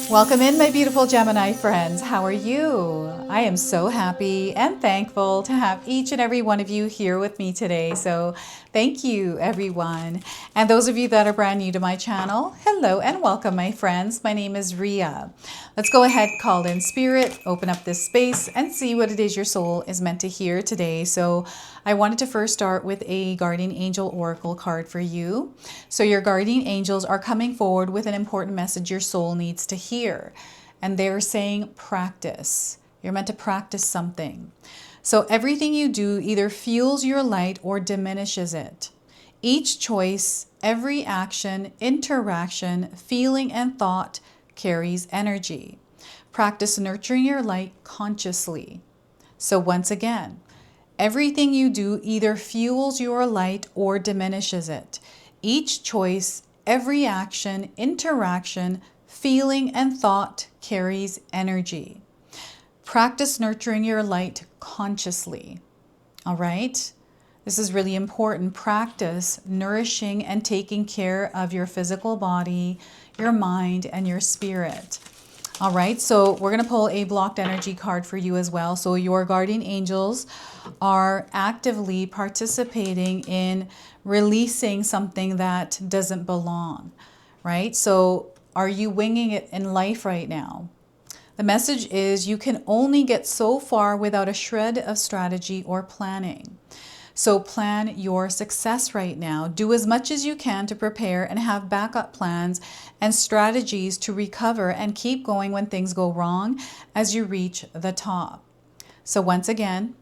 Welcome in, my beautiful Gemini friends. How are you? I am so happy and thankful to have each and every one of you here with me today. So thank you, everyone. And those of you that are brand new to my channel, hello and welcome, my friends. My name is Ria. Let's go ahead, call in spirit, open up this space and see what it is your soul is meant to hear today. So I wanted to first start with a guardian angel oracle card for you. So your guardian angels are coming forward with an important message your soul needs to hear. And they're saying practice. You're meant to practice something. So everything you do either fuels your light or diminishes it. Each choice, every action, interaction, feeling, and thought carries energy. Practice nurturing your light consciously. So once again, everything you do either fuels your light or diminishes it. Each choice, every action, interaction, feeling, and thought carries energy. Practice nurturing your light consciously. All right? This is really important. Practice nourishing and taking care of your physical body, your mind, and your spirit. All right, so we're going to pull a blocked energy card for you as well. So your guardian angels are actively participating in releasing something that doesn't belong, right? So are you winging it in life right now? The message is you can only get so far without a shred of strategy or planning. So plan your success right now. Do as much as you can to prepare and have backup plans and strategies to recover and keep going when things go wrong as you reach the top. So once again,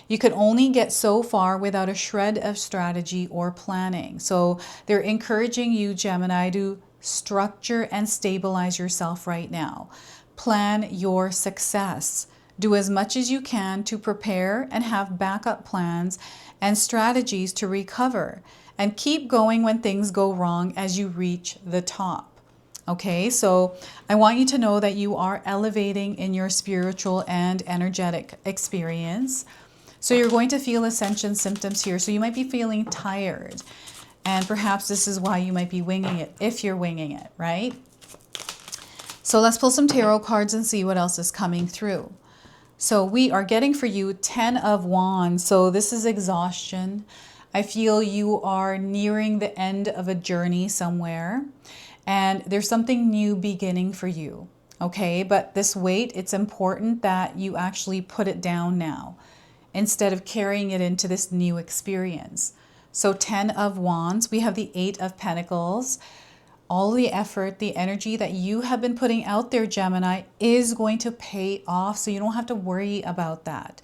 you can only get so far without a shred of strategy or planning. So they're encouraging you, Gemini, to structure and stabilize yourself right now. Plan your success. Do as much as you can to prepare and have backup plans and strategies to recover and keep going when things go wrong as you reach the top. Okay, so I want you to know that you are elevating in your spiritual and energetic experience. So you're going to feel ascension symptoms here. So you might be feeling tired, and perhaps this is why you might be winging it, if you're winging it, right? So let's pull some tarot cards and see what else is coming through. So we are getting for you 10 of Wands. So this is exhaustion. I feel you are nearing the end of a journey somewhere, and there's something new beginning for you. Okay, but this weight, it's important that you actually put it down now instead of carrying it into this new experience. So 10 of Wands, we have the 8 of Pentacles. All the effort, the energy that you have been putting out there, Gemini, is going to pay off. So you don't have to worry about that.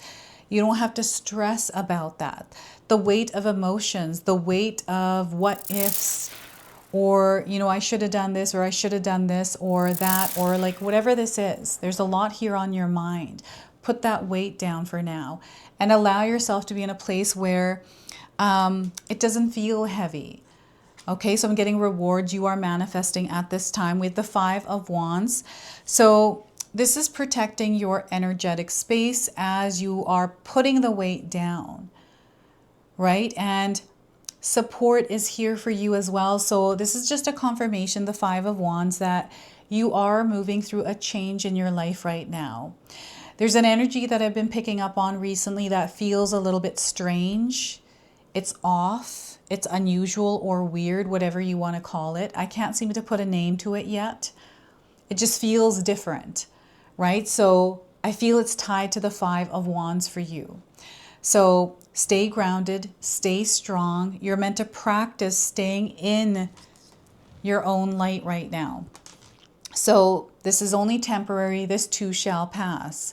You don't have to stress about that. The weight of emotions, the weight of what ifs, or, you know, I should have done this, or I should have done this, or that, or like whatever this is. There's a lot here on your mind. Put that weight down for now and allow yourself to be in a place where it doesn't feel heavy. Okay, so I'm getting rewards you are manifesting at this time with the 5 of Wands. So this is protecting your energetic space as you are putting the weight down, right? And support is here for you as well. So this is just a confirmation, the 5 of Wands, that you are moving through a change in your life right now. There's an energy that I've been picking up on recently that feels a little bit strange. It's off. It's unusual or weird, whatever you want to call it. I can't seem to put a name to it yet. It just feels different, right? So I feel it's tied to the 5 of Wands for you. So stay grounded, stay strong. You're meant to practice staying in your own light right now. So this is only temporary. This too shall pass.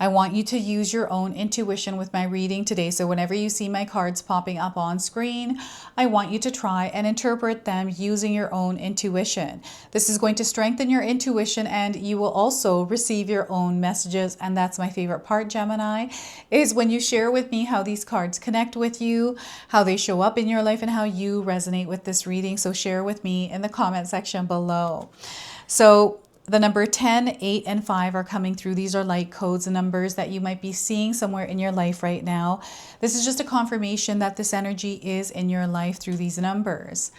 I want you to use your own intuition with my reading today. So whenever you see my cards popping up on screen, I want you to try and interpret them using your own intuition. This is going to strengthen your intuition, and you will also receive your own messages. And that's my favorite part, Gemini, is when you share with me how these cards connect with you, how they show up in your life, and how you resonate with this reading. So share with me in the comment section below. So the number 10, 8, and 5 are coming through. These are light codes and numbers that you might be seeing somewhere in your life right now. This is just a confirmation that this energy is in your life through these numbers.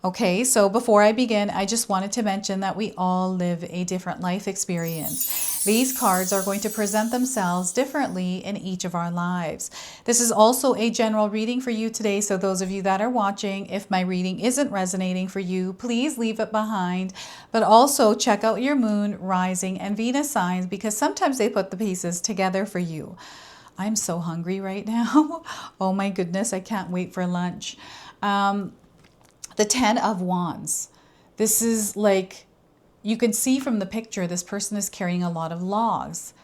Okay, so before I begin, I just wanted to mention that we all live a different life experience. These cards are going to present themselves differently in each of our lives. This is also a general reading for you today, so those of you that are watching, if my reading isn't resonating for you, please leave it behind. But also check out your moon, rising, and Venus signs because sometimes they put the pieces together for you. I'm so hungry right now. Oh my goodness, I can't wait for lunch. The Ten of Wands. This is like, you can see from the picture, this person is carrying a lot of logs.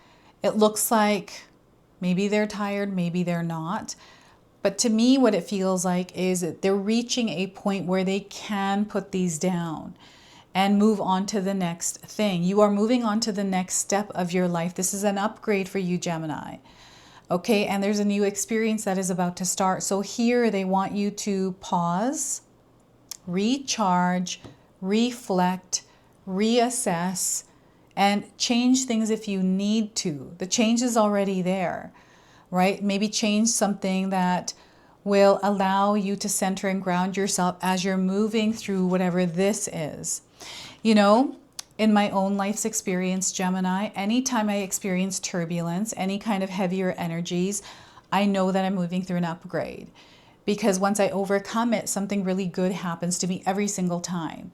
It looks like maybe they're tired, maybe they're not. But to me, what it feels like is that they're reaching a point where they can put these down and move on to the next thing. You are moving on to the next step of your life. This is an upgrade for you, Gemini. Okay, and there's a new experience that is about to start. So here they want you to pause, recharge, reflect, reassess, and change things if you need to. The change is already there, right? Maybe change something that will allow you to center and ground yourself as you're moving through whatever this is. You know, in my own life's experience, Gemini, anytime I experience turbulence, any kind of heavier energies, I know that I'm moving through an upgrade. Because once I overcome it, something really good happens to me every single time.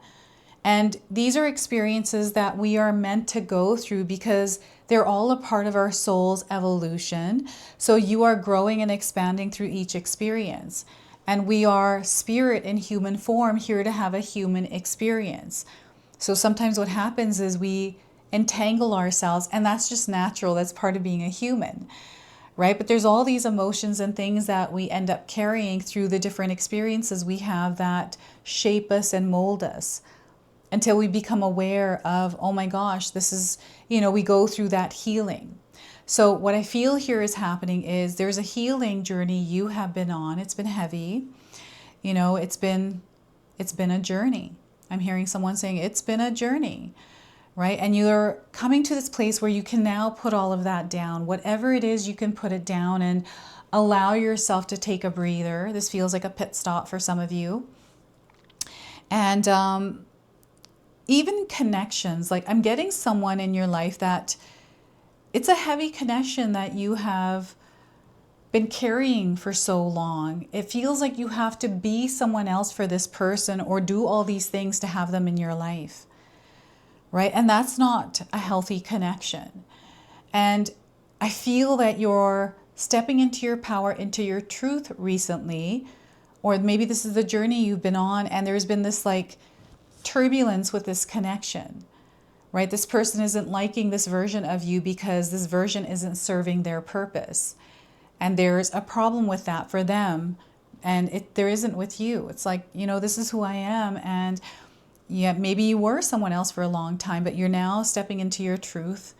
And these are experiences that we are meant to go through because they're all a part of our soul's evolution. So you are growing and expanding through each experience. And we are spirit in human form here to have a human experience. So sometimes what happens is we entangle ourselves, and that's just natural. That's part of being a human. Right? But there's all these emotions and things that we end up carrying through the different experiences we have that shape us and mold us until we become aware of, oh my gosh, this is, you know, we go through that healing. So what I feel here is happening is there's a healing journey you have been on. It's been heavy. You know, it's been a journey. I'm hearing someone saying it's been a journey. Right? And you're coming to this place where you can now put all of that down. Whatever it is, you can put it down and allow yourself to take a breather. This feels like a pit stop for some of you. And even connections, like I'm getting someone in your life that it's a heavy connection that you have been carrying for so long. It feels like you have to be someone else for this person or do all these things to have them in your life. Right? And that's not a healthy connection. And I feel that you're stepping into your power, into your truth recently, or maybe this is the journey you've been on and there's been this like turbulence with this connection, right? This person isn't liking this version of you because this version isn't serving their purpose. And there's a problem with that for them. And there isn't with you. It's like, you know, this is who I am. And yeah, maybe you were someone else for a long time, but you're now stepping into your truth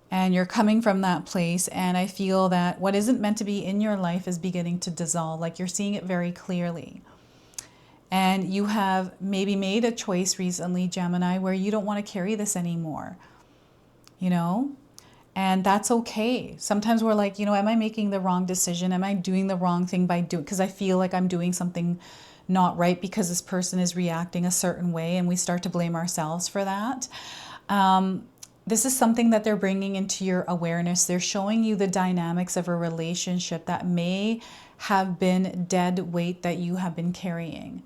and you're coming from that place. And I feel that what isn't meant to be in your life is beginning to dissolve. Like you're seeing it very clearly. And you have maybe made a choice recently, Gemini, where you don't want to carry this anymore, you know? And that's okay. Sometimes we're like, you know, am I making the wrong decision? Am I doing the wrong thing by doing, because I feel like I'm doing something not right because this person is reacting a certain way, and we start to blame ourselves for that. This is something that they're bringing into your awareness. They're showing you the dynamics of a relationship that may have been dead weight that you have been carrying,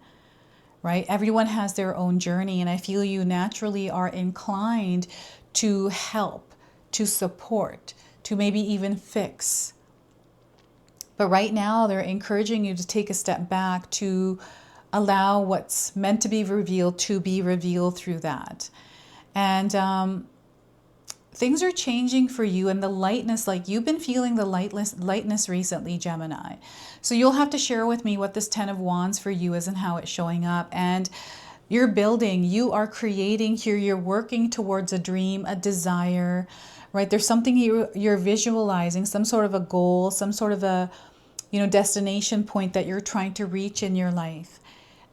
right? Everyone has their own journey, and I feel you naturally are inclined to help, to support, to maybe even fix. But right now, they're encouraging you to take a step back, to allow what's meant to be revealed through that. And things are changing for you, and the lightness, like you've been feeling the lightness recently, Gemini. So you'll have to share with me what this Ten of Wands for you is and how it's showing up. And you're building, you are creating here, you're working towards a dream, a desire, right? There's something you're visualizing, some sort of a goal, some sort of a, you know, destination point that you're trying to reach in your life.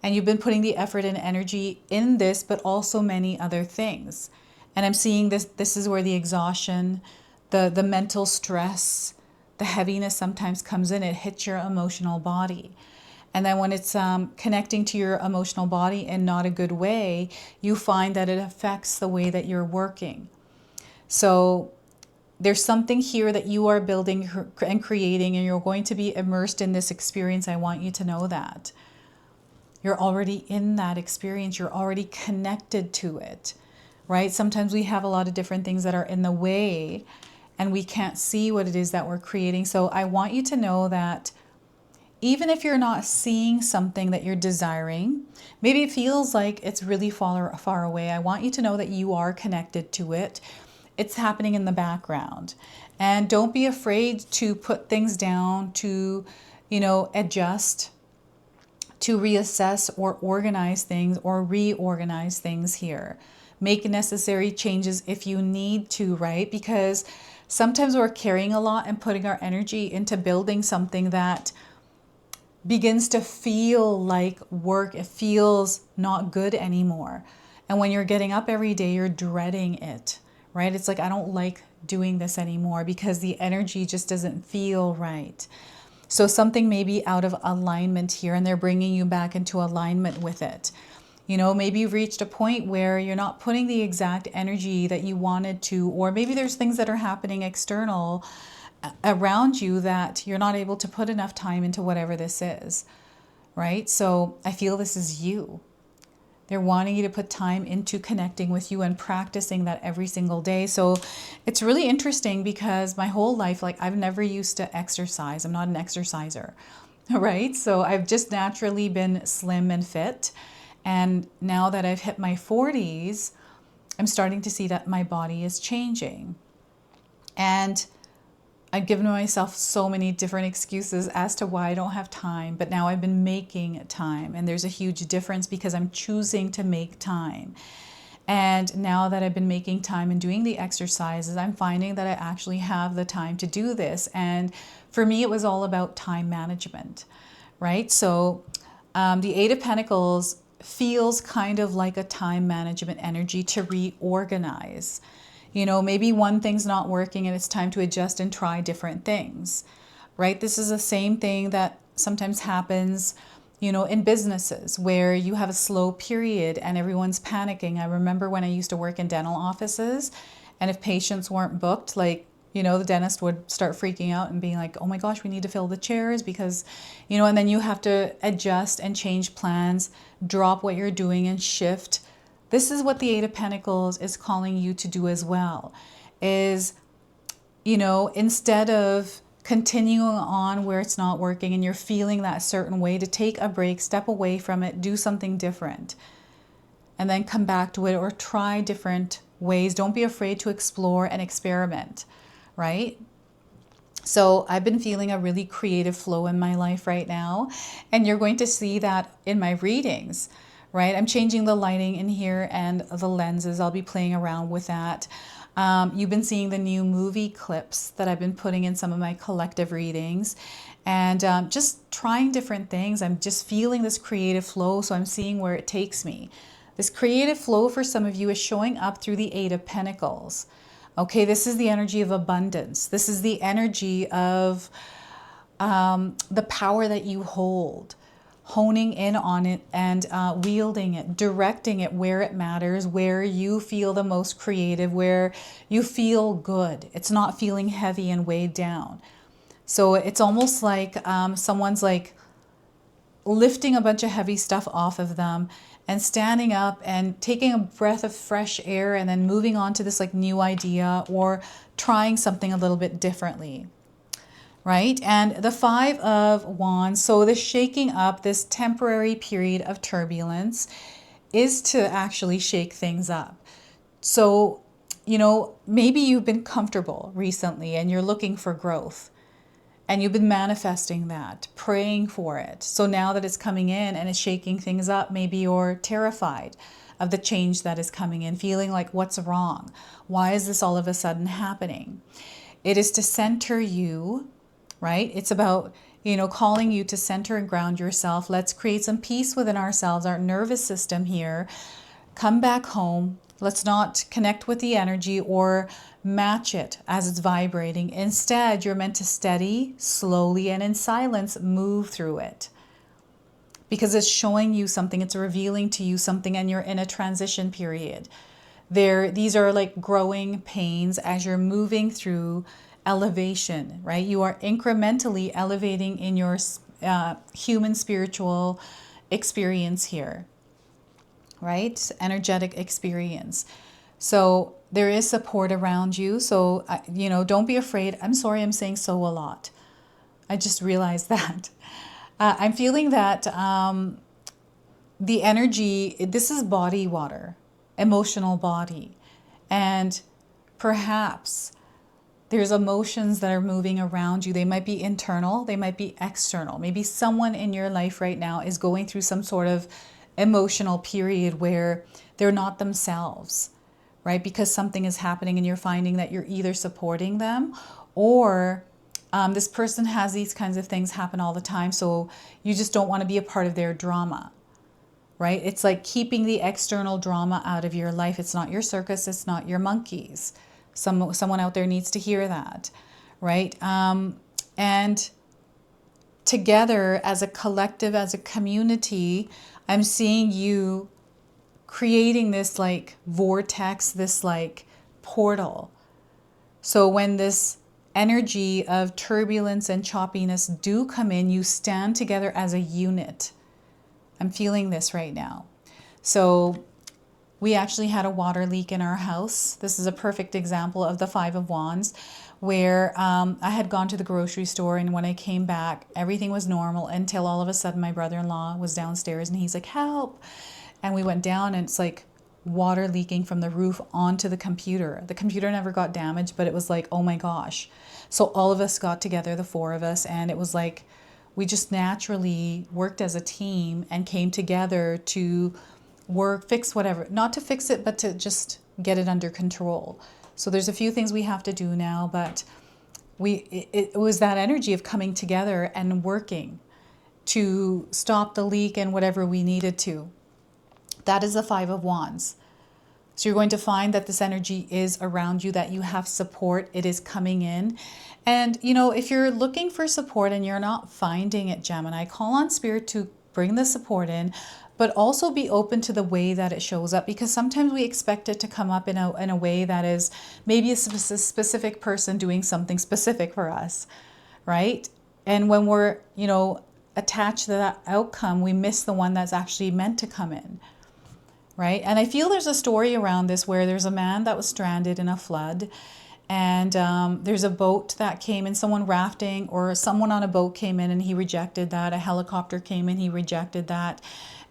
And you've been putting the effort and energy in this, but also many other things. And I'm seeing this is where the exhaustion, the mental stress, the heaviness sometimes comes in. It hits your emotional body. And then when it's connecting to your emotional body in not a good way, you find that it affects the way that you're working. So there's something here that you are building and creating, and you're going to be immersed in this experience. I want you to know that. You're already in that experience. You're already connected to it, right? Sometimes we have a lot of different things that are in the way and we can't see what it is that we're creating. So I want you to know that even if you're not seeing something that you're desiring, maybe it feels like it's really far away. I want you to know that you are connected to it. It's happening in the background. And don't be afraid to put things down, to, adjust, to reassess or organize things or reorganize things here. Make necessary changes if you need to, right? Because sometimes we're carrying a lot and putting our energy into building something that begins to feel like work. It feels not good anymore. And when you're getting up every day, you're dreading it, right? It's like, I don't like doing this anymore because the energy just doesn't feel right. So something may be out of alignment here, and they're bringing you back into alignment with it. Maybe you've reached a point where you're not putting the exact energy that you wanted to, or maybe there's things that are happening external around you that you're not able to put enough time into whatever this is, right? So I feel this is you. They're wanting you to put time into connecting with you and practicing that every single day. So it's really interesting because my whole life, I've never used to exercise. I'm not an exerciser, right? So I've just naturally been slim and fit. And now that I've hit my 40s, I'm starting to see that my body is changing. And I've given myself so many different excuses as to why I don't have time, but now I've been making time, and there's a huge difference because I'm choosing to make time. And now that I've been making time and doing the exercises, I'm finding that I actually have the time to do this. And for me, it was all about time management, right? So the Eight of Pentacles feels kind of like a time management energy to reorganize. Maybe one thing's not working and it's time to adjust and try different things, right? This is the same thing that sometimes happens, in businesses where you have a slow period and everyone's panicking. I remember when I used to work in dental offices, and if patients weren't booked, the dentist would start freaking out and being like, oh my gosh, we need to fill the chairs because, and then you have to adjust and change plans, drop what you're doing and shift. This is what the Eight of Pentacles is calling you to do as well, is, instead of continuing on where it's not working and you're feeling that certain way, to take a break, step away from it, do something different, and then come back to it or try different ways. Don't be afraid to explore and experiment, right? So I've been feeling a really creative flow in my life right now, and you're going to see that in my readings. Right? I'm changing the lighting in here and the lenses. I'll be playing around with that. You've been seeing the new movie clips that I've been putting in some of my collective readings, and just trying different things. I'm just feeling this creative flow, so I'm seeing where it takes me. This creative flow for some of you is showing up through the Eight of Pentacles. Okay, this is the energy of abundance. This is the energy of the power that you hold. Honing in on it and wielding it, directing it where it matters, where you feel the most creative, where you feel good. It's not feeling heavy and weighed down. So it's almost like someone's lifting a bunch of heavy stuff off of them and standing up and taking a breath of fresh air and then moving on to this new idea or trying something a little bit differently. Right? And the Five of Wands, so this shaking up, this temporary period of turbulence is to actually shake things up. So, maybe you've been comfortable recently and you're looking for growth, and you've been manifesting that, praying for it. So now that it's coming in and it's shaking things up, maybe you're terrified of the change that is coming in, feeling like, what's wrong? Why is this all of a sudden happening? It is to center you, right? It's about, calling you to center and ground yourself. Let's create some peace within ourselves, our nervous system here. Come back home. Let's not connect with the energy or match it as it's vibrating. Instead, you're meant to steady, slowly, and in silence move through it. because it's showing you something, it's revealing to you something, and you're in a transition period. These are like growing pains as you're moving through elevation, right? You are incrementally elevating in your human spiritual experience here, right? Energetic experience. So there is support around you. So, don't be afraid. I'm sorry I'm saying so a lot. I just realized that. I'm feeling that the energy, this is body water, emotional body. And perhaps there's emotions that are moving around you. They might be internal, they might be external. Maybe someone in your life right now is going through some sort of emotional period where they're not themselves, right? Because something is happening and you're finding that you're either supporting them or this person has these kinds of things happen all the time. So you just don't want to be a part of their drama, right? It's like keeping the external drama out of your life. It's not your circus. It's not your monkeys. Someone out there needs to hear that, right? And together as a collective, as a community, I'm seeing you creating this like vortex, this like portal. So when this energy of turbulence and choppiness do come in, you stand together as a unit. I'm feeling this right now. So we actually had a water leak in our house. This is a perfect example of the Five of Wands, where I had gone to the grocery store, and when I came back, everything was normal until all of a sudden my brother-in-law was downstairs and he's like, help. And we went down and it's like water leaking from the roof onto the computer. The computer never got damaged, but it was like, oh my gosh. So all of us got together, the four of us, and it was like we just naturally worked as a team and came together to fix whatever, not to fix it, but to just get it under control. So there's a few things we have to do now, but it was that energy of coming together and working to stop the leak and whatever we needed to. That is the Five of Wands. So you're going to find that this energy is around you, that you have support. It is coming in. And, if you're looking for support and you're not finding it, Gemini, call on Spirit to bring the support in, but also be open to the way that it shows up, because sometimes we expect it to come up in a way that is maybe a specific person doing something specific for us, right? And when we're, attached to that outcome, we miss the one that's actually meant to come in. Right? And I feel there's a story around this where there's a man that was stranded in a flood, and there's a boat that came in, someone rafting or someone on a boat came in and he rejected that. A helicopter came in, he rejected that.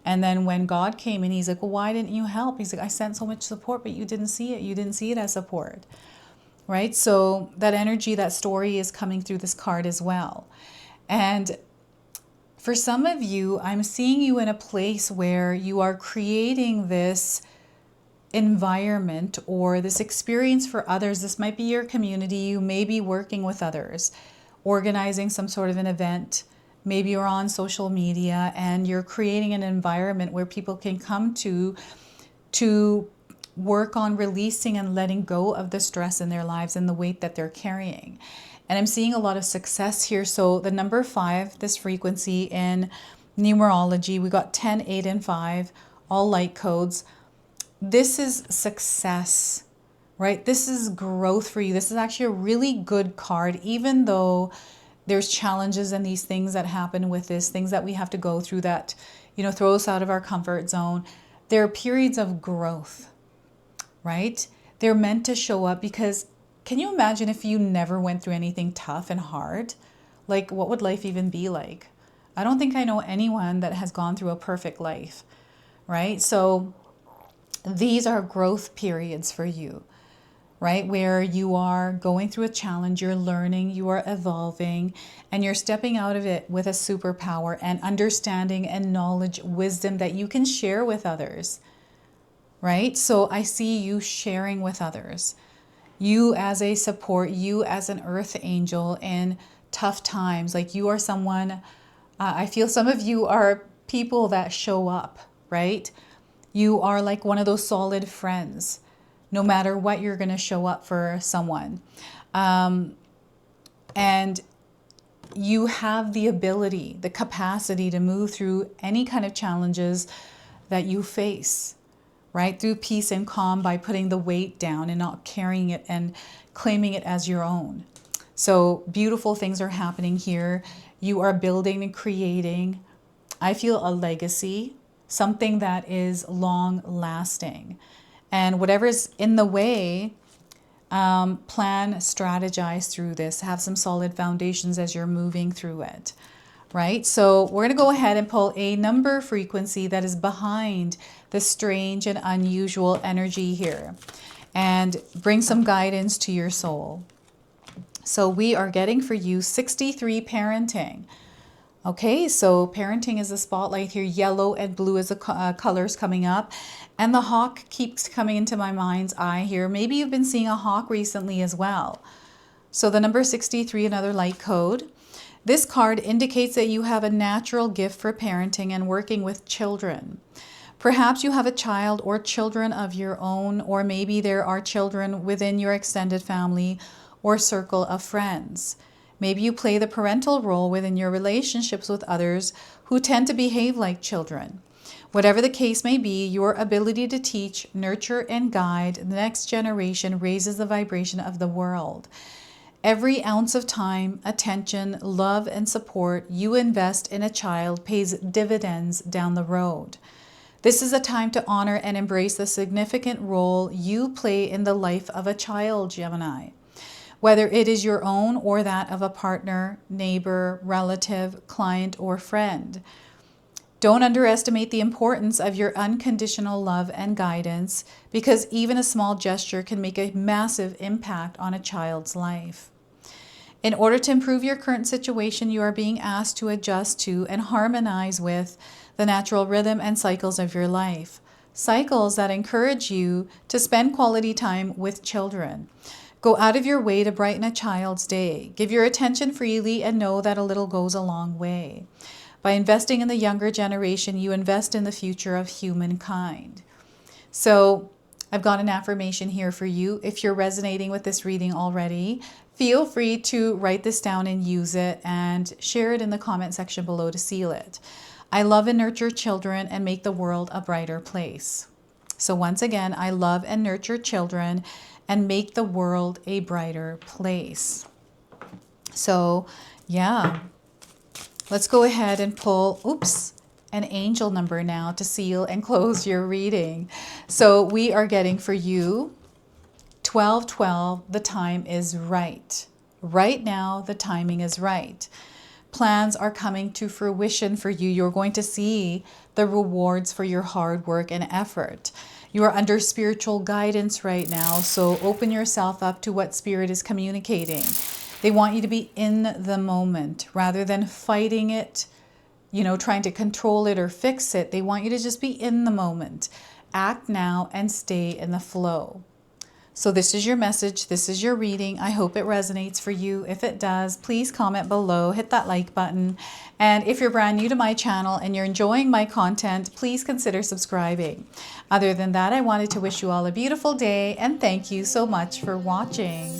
And then when God came in, he's like, well, why didn't you help? He's like, I sent so much support, but you didn't see it. You didn't see it as support. Right? So that energy, that story is coming through this card as well. And for some of you, I'm seeing you in a place where you are creating this environment or this experience for others. This might be your community. You may be working with others, organizing some sort of an event. Maybe you're on social media and you're creating an environment where people can come to work on releasing and letting go of the stress in their lives and the weight that they're carrying. And I'm seeing a lot of success here. So the number 5, this frequency in numerology, we got 10, 8, and 5, all light codes. This is success, right? This is growth for you. This is actually a really good card, even though there's challenges and these things that happen with this, things that we have to go through that, throw us out of our comfort zone. There are periods of growth, right? They're meant to show up because can you imagine if you never went through anything tough and hard? Like, what would life even be like? I don't think I know anyone that has gone through a perfect life, right? So these are growth periods for you, right? Where you are going through a challenge, you're learning, you are evolving, and you're stepping out of it with a superpower and understanding and knowledge, wisdom that you can share with others, right? So I see you sharing with others. You as a support, you as an earth angel in tough times. Like you are someone, I feel some of you are people that show up, right? You are like one of those solid friends. No matter what, you're going to show up for someone. And you have the ability, the capacity to move through any kind of challenges that you face, right? Through peace and calm, by putting the weight down and not carrying it and claiming it as your own. So beautiful things are happening here. You are building and creating, I feel, a legacy, something that is long lasting. And whatever's in the way, plan, strategize through this, have some solid foundations as you're moving through it, right? So we're going to go ahead and pull a number frequency that is behind the strange and unusual energy here and bring some guidance to your soul. So we are getting for you 63 parenting. Okay, so parenting is the spotlight here. Yellow and blue is the colors coming up. And the hawk keeps coming into my mind's eye here. Maybe you've been seeing a hawk recently as well. So the number 63, another light code. This card indicates that you have a natural gift for parenting and working with children. Perhaps you have a child or children of your own, or maybe there are children within your extended family or circle of friends. Maybe you play the parental role within your relationships with others who tend to behave like children. Whatever the case may be, your ability to teach, nurture, and guide the next generation raises the vibration of the world. Every ounce of time, attention, love, and support you invest in a child pays dividends down the road. This is a time to honor and embrace the significant role you play in the life of a child, Gemini. Whether it is your own or that of a partner, neighbor, relative, client, or friend. Don't underestimate the importance of your unconditional love and guidance, because even a small gesture can make a massive impact on a child's life. In order to improve your current situation, you are being asked to adjust to and harmonize with the natural rhythm and cycles of your life. Cycles that encourage you to spend quality time with children. Go out of your way to brighten a child's day. Give your attention freely and know that a little goes a long way. By investing in the younger generation, you invest in the future of humankind. So I've got an affirmation here for you. If you're resonating with this reading already, feel free to write this down and use it and share it in the comment section below to seal it. I love and nurture children and make the world a brighter place. So once again, I love and nurture children and make the world a brighter place. So yeah, let's go ahead and pull, an angel number now to seal and close your reading. So we are getting for you 1212, the time is right. Right now, the timing is right. Plans are coming to fruition for you. You're going to see the rewards for your hard work and effort. You are under spiritual guidance right now, so open yourself up to what Spirit is communicating. They want you to be in the moment rather than fighting it, trying to control it or fix it. They want you to just be in the moment. Act now and stay in the flow. So this is your message. This is your reading. I hope it resonates for you. If it does, please comment below, hit that like button. And if you're brand new to my channel and you're enjoying my content, please consider subscribing. Other than that, I wanted to wish you all a beautiful day and thank you so much for watching.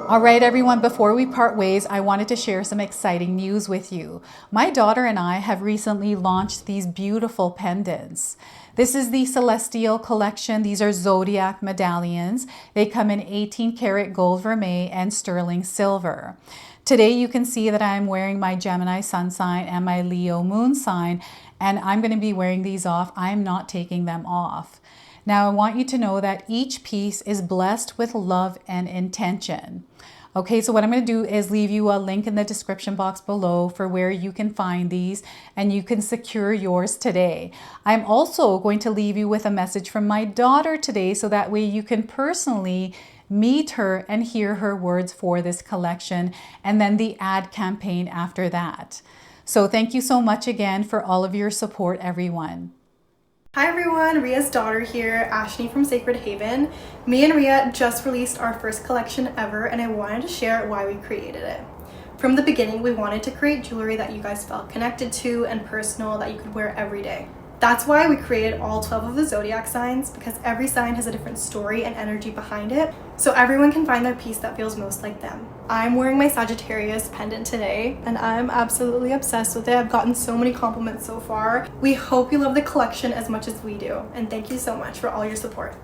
All right, everyone, before we part ways, I wanted to share some exciting news with you. My daughter and I have recently launched these beautiful pendants. This is the Celestial Collection. These are zodiac medallions. They come in 18 karat gold vermeil and sterling silver. Today you can see that I'm wearing my Gemini sun sign and my Leo moon sign, and I'm going to be wearing these off. I'm not taking them off. Now, I want you to know that each piece is blessed with love and intention. Okay, so what I'm going to do is leave you a link in the description box below for where you can find these and you can secure yours today. I'm also going to leave you with a message from my daughter today so that way you can personally meet her and hear her words for this collection and then the ad campaign after that. So thank you so much again for all of your support, everyone. Hi everyone, Ria's daughter here, Ashley from Sacred Haven. Me and Ria just released our first collection ever, and I wanted to share why we created it. From the beginning, we wanted to create jewelry that you guys felt connected to and personal, that you could wear every day. That's why we created all 12 of the zodiac signs, because every sign has a different story and energy behind it, so everyone can find their piece that feels most like them. I'm wearing my Sagittarius pendant today, and I'm absolutely obsessed with it. I've gotten so many compliments so far. We hope you love the collection as much as we do, and thank you so much for all your support.